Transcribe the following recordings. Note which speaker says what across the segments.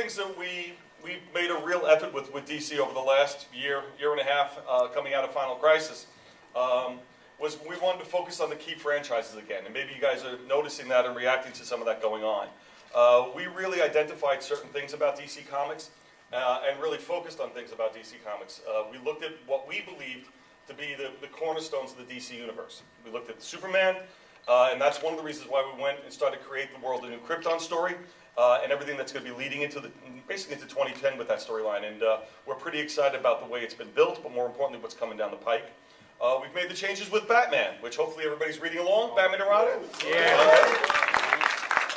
Speaker 1: things that we've made a real effort with DC over the last year and a half, coming out of Final Crisis, was we wanted to focus on the key franchises again. And maybe you guys are noticing that and reacting to some of that going on. We really identified certain things about DC Comics and really focused on things about DC Comics. We looked at what we believed to be the cornerstones of the DC universe. We looked at Superman, and that's one of the reasons why we went and started to create the World of New Krypton story, and everything that's going to be leading into basically into 2010 with that storyline. And we're pretty excited about the way it's been built, but more importantly, what's coming down the pike. We've made the changes with Batman, which hopefully everybody's reading along. Batman and Robin. Yeah.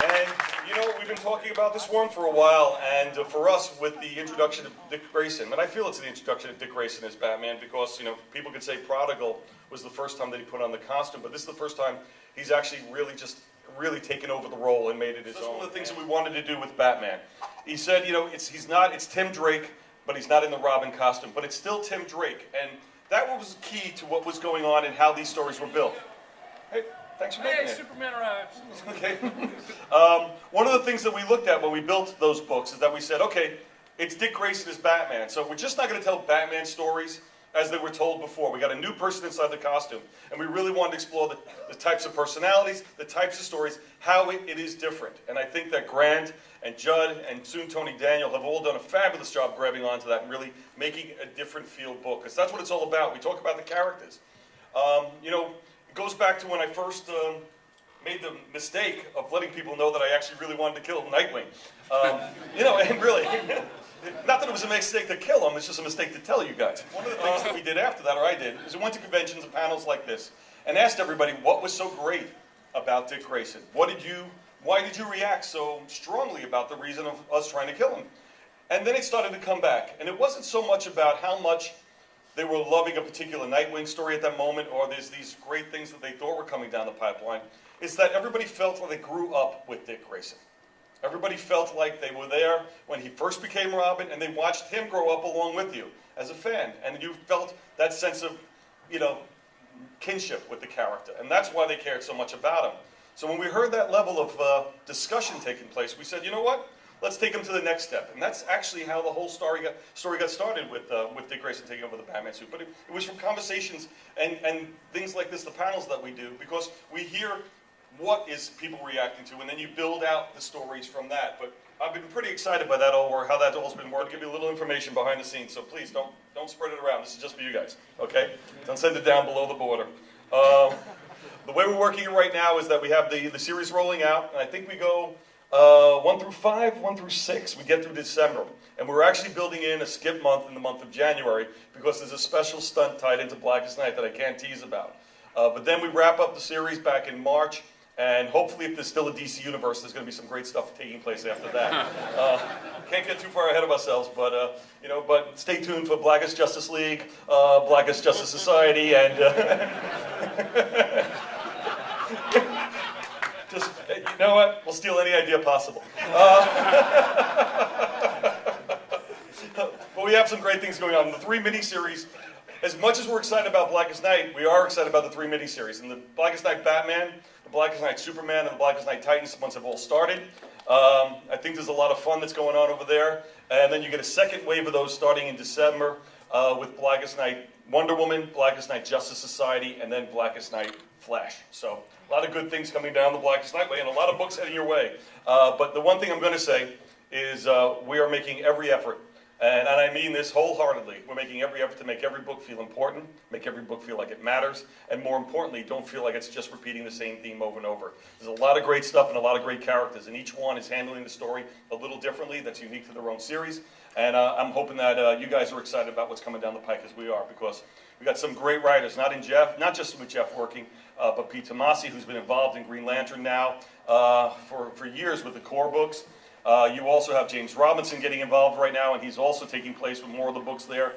Speaker 1: And you know, we've been talking about this one for a while, and for us, with the introduction of Dick Grayson, and I feel it's the introduction of Dick Grayson as Batman because, you know, people could say Prodigal was the first time that he put on the costume, but this is the first time he's actually really taken over the role and made it his own. That's one of the things that we wanted to do with Batman. He said, you know, it's Tim Drake, but he's not in the Robin costume, but it's still Tim Drake, and that was key to what was going on and how these stories were built. Hey, thanks for making it.
Speaker 2: Superman arrives.
Speaker 1: Okay. One of the things that we looked at when we built those books is that we said, okay, it's Dick Grayson as Batman, so we're just not going to tell Batman stories as they were told before. We got a new person inside the costume, and we really wanted to explore the types of personalities, the types of stories, how it is different. And I think that Grant and Judd and soon Tony Daniel have all done a fabulous job grabbing onto that and really making a different feel book, because that's what it's all about. We talk about the characters. You know, it goes back to when I first made the mistake of letting people know that I actually really wanted to kill Nightwing. You know, and really, not that it was a mistake to kill him, it's just a mistake to tell you guys. One of the things that we did after that, or I did, is we went to conventions and panels like this and asked everybody what was so great about Dick Grayson. Why did you react so strongly about the reason of us trying to kill him? And then it started to come back. And it wasn't so much about how much they were loving a particular Nightwing story at that moment, or there's these great things that they thought were coming down the pipeline. It's that everybody felt like they grew up with Dick Grayson. Everybody felt like they were there when he first became Robin, and they watched him grow up along with you as a fan. And you felt that sense of, you know, kinship with the character. And that's why they cared so much about him. So when we heard that level of discussion taking place, we said, you know what? Let's take him to the next step. And that's actually how the whole story got started with Dick Grayson taking over the Batman suit. But it was from conversations and things like this, the panels that we do, because we hear what is people reacting to, and then you build out the stories from that. But I've been pretty excited by that or how that all's been working. I'll give you a little information behind the scenes, so please don't spread it around. This is just for you guys, okay? Don't send it down below the border. The way we're working it right now is that we have the series rolling out, and I think we go 1 through 5, 1 through 6. We get through December, and we're actually building in a skip month in the month of January because there's a special stunt tied into Blackest Night that I can't tease about. But then we wrap up the series back in March. And hopefully, if there's still a DC universe, there's going to be some great stuff taking place after that. Can't get too far ahead of ourselves, but you know, but stay tuned for Blackest Justice League, Blackest Justice Society, and just you know what? We'll steal any idea possible. But we have some great things going on. The 3 miniseries. As much as we're excited about Blackest Night, we are excited about the 3 miniseries. And the Blackest Night Batman, the Blackest Night Superman, and the Blackest Night Titans, once have all started. I think there's a lot of fun that's going on over there. And then you get a second wave of those starting in December with Blackest Night Wonder Woman, Blackest Night Justice Society, and then Blackest Night Flash. So a lot of good things coming down the Blackest Night way, and a lot of books heading your way. But the one thing I'm going to say is we are making every effort. And I mean this wholeheartedly. We're making every effort to make every book feel important, make every book feel like it matters, and more importantly, don't feel like it's just repeating the same theme over and over. There's a lot of great stuff and a lot of great characters, and each one is handling the story a little differently that's unique to their own series. And I'm hoping that you guys are excited about what's coming down the pike as we are, because we got some great writers, not just with Jeff working, but Pete Tomasi, who's been involved in Green Lantern now for years with the core books. You also have James Robinson getting involved right now, and he's also taking place with more of the books there.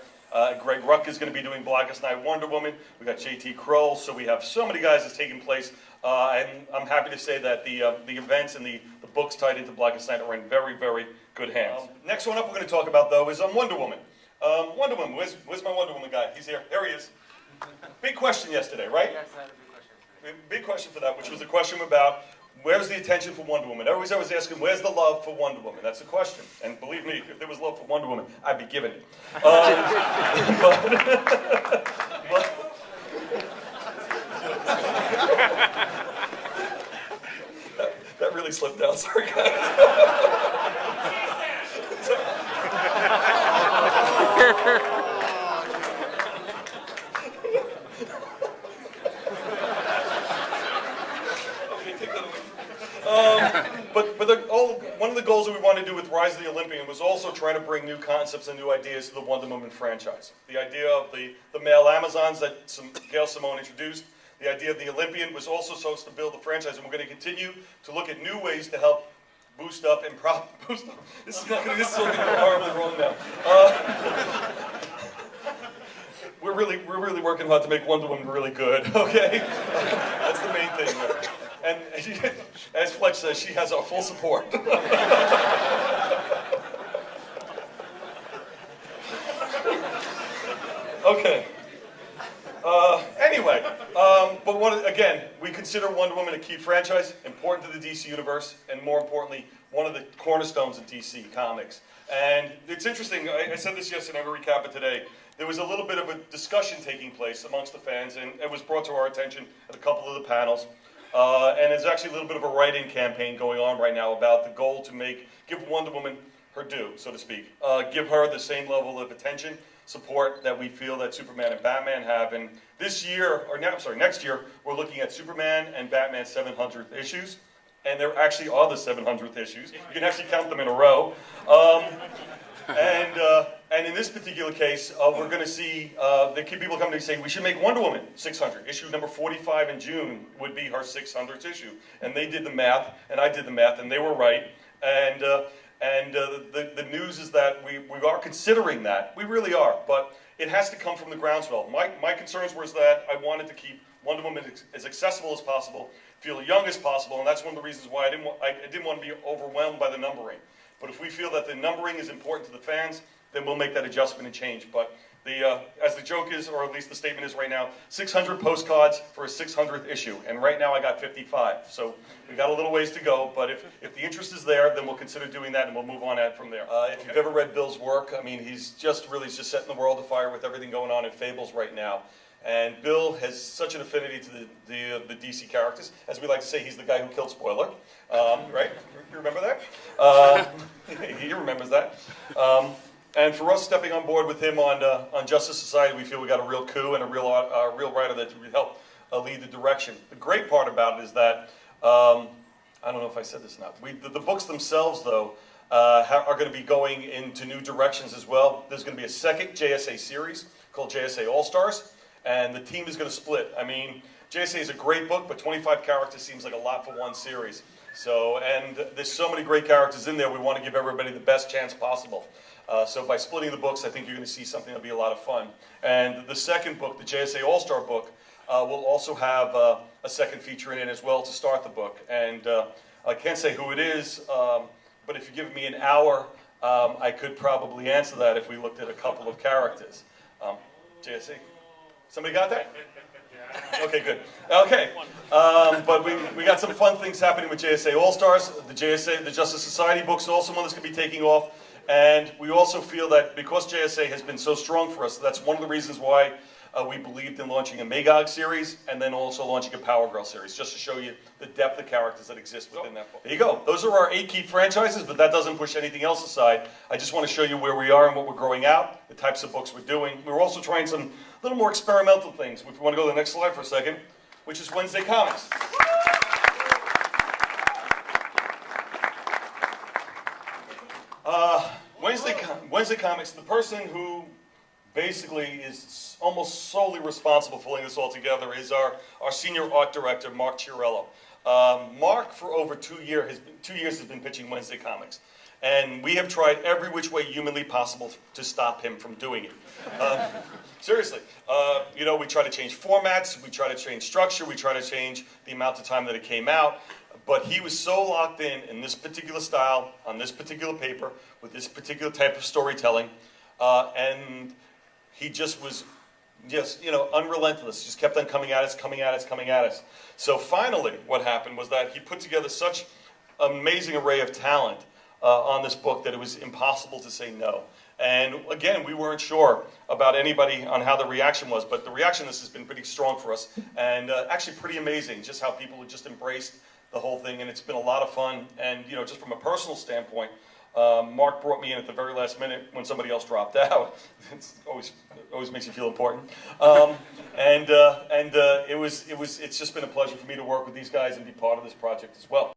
Speaker 1: Greg Ruck is going to be doing Blackest Night Wonder Woman. We got J.T. Kroll, so we have so many guys that's taking place. And I'm happy to say that the events and the books tied into Blackest Night are in very, very good hands. Next one up we're going to talk about, though, is Wonder Woman. Wonder Woman, where's my Wonder Woman guy? He's here. There he is. Big question yesterday, right?
Speaker 3: Yes, I had a big question.
Speaker 1: Big question for that, which was a question about where's the attention for Wonder Woman? Everybody's always asking, where's the love for Wonder Woman? That's the question. And believe me, if there was love for Wonder Woman, I'd be giving it. That really slipped out. Sorry, guys. One of the goals that we wanted to do with Rise of the Olympian was also trying to bring new concepts and new ideas to the Wonder Woman franchise. The idea of the male Amazons that Gail Simone introduced, the idea of the Olympian was also supposed to build the franchise, and we're going to continue to look at new ways to help boost up and boost up. This is going to go horribly wrong now. We're really working hard to make Wonder Woman really good, okay? That's the main thing. And as Flex says, she has our full support. Okay. Anyway, again, we consider Wonder Woman a key franchise, important to the DC universe, and more importantly, one of the cornerstones of DC Comics. And it's interesting, I said this yesterday, I'm going to recap it today. There was a little bit of a discussion taking place amongst the fans, and it was brought to our attention at a couple of the panels. And there's actually a little bit of a write-in campaign going on right now about the goal to give Wonder Woman her due, so to speak. Give her the same level of attention, support that we feel that Superman and Batman have. And next year, we're looking at Superman and Batman's 700th issues. And there actually are the 700th issues. You can actually count them in a row. And in this particular case, we're going to see the people coming to say we should make Wonder Woman 600. Issue number 45 in June would be her 600th issue. And they did the math, and I did the math, and they were right. And the news is that we are considering that. We really are. But it has to come from the groundswell. My concerns was that I wanted to keep Wonder Woman as accessible as possible, feel young as possible, and that's one of the reasons why I didn't want to be overwhelmed by the numbering. But if we feel that the numbering is important to the fans, then we'll make that adjustment and change. But as the joke is, or at least the statement is right now, 600 postcards for a 600th issue. And right now I got 55. So we got a little ways to go. But if the interest is there, then we'll consider doing that, and we'll move on from there. If you've ever read Bill's work, I mean, he's just setting the world afire with everything going on in Fables right now. And Bill has such an affinity to the DC characters. As we like to say, he's the guy who killed Spoiler. Right? You remember that? He remembers that. And for us stepping on board with him on Justice Society, we feel we got a real coup and a real writer that would help lead the direction. The great part about it is that, I don't know if I said this or not, the books themselves, though, are going to be going into new directions as well. There's going to be a second JSA series called JSA All-Stars. And the team is going to split. I mean, JSA is a great book, but 25 characters seems like a lot for one series. So, and there's so many great characters in there, we want to give everybody the best chance possible. So by splitting the books, I think you're going to see something that'll be a lot of fun. And the second book, the JSA All-Star book, will also have a second feature in it as well to start the book. And I can't say who it is, but if you give me an hour, I could probably answer that if we looked at a couple of characters. JSA? Somebody got that? Okay, good. Okay, but we got some fun things happening with JSA All-Stars. The Justice Society book's also one that's going to be taking off. And we also feel that because JSA has been so strong for us, that's one of the reasons why we believed in launching a Magog series and then also launching a Power Girl series, just to show you the depth of characters that exist within that book. There you go. Those are our 8 key franchises, but that doesn't push anything else aside. I just want to show you where we are and what we're growing out, the types of books we're doing. We're also trying some little more experimental things. If you want to go to the next slide for a second, which is Wednesday Comics. Wednesday Comics, the person who basically is almost solely responsible for pulling this all together is our senior art director, Mark Chiarello. Mark, for over 2 years, has been pitching Wednesday Comics. And we have tried every which way humanly possible to stop him from doing it. Seriously. You know, we try to change formats, we try to change structure, we try to change the amount of time that it came out. But he was so locked in this particular style, on this particular paper, with this particular type of storytelling, and he just was just, unrelentless, just kept on coming at us, coming at us, coming at us. So finally, what happened was that he put together such amazing array of talent on this book that it was impossible to say no. And again, we weren't sure about anybody on how the reaction was, but the reaction to this has been pretty strong for us, and actually pretty amazing, just how people have just embraced the whole thing, and it's been a lot of fun. And just from a personal standpoint, Mark brought me in at the very last minute when somebody else dropped out. It's always makes you feel important. It's just been a pleasure for me to work with these guys and be part of this project as well.